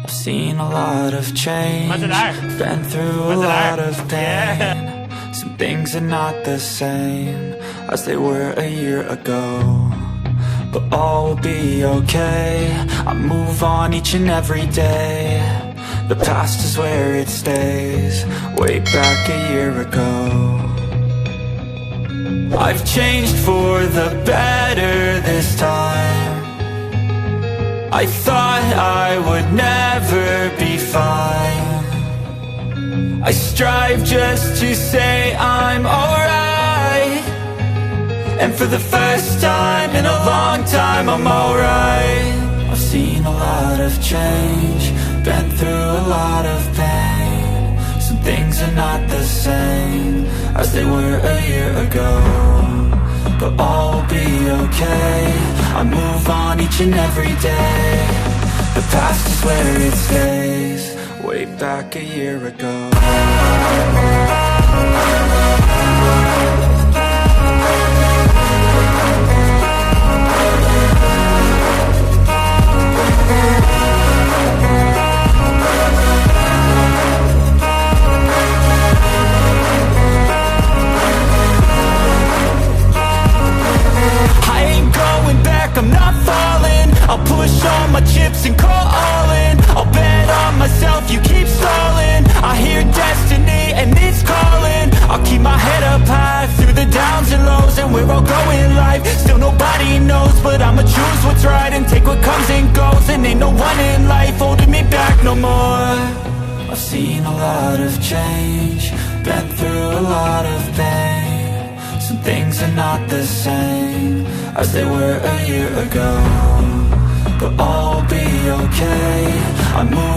I've seen a lot of change, been through a lot of pain. Some things are not the same as they were a year ago, but all will be okay. I move on each and every day. The past is where it stays, way back a year ago. I've changed for the better this time. I thought I would never be fine. I strive just to say I'm alright, and for the first time in a long time I'm alright. I've seen a lot of change, been through a lot of pain. Some things are not the same as they were a year ago, but all will be okay. I move on each and every day. The past is where it stays, way back a year ago. I'm not falling, I'll push all my chips and call all in. I'll bet on myself, you keep stalling. I hear destiny and it's calling. I'll keep my head up high through the downs and lows, and we're all going life. Still nobody knows, but I'ma choose what's right and take what comes and goes. And ain't no one in life holding me back no more. I've seen a lot of change, been through a lot of pain. Some things are not the same as they were a year ago, but all will be okay. I move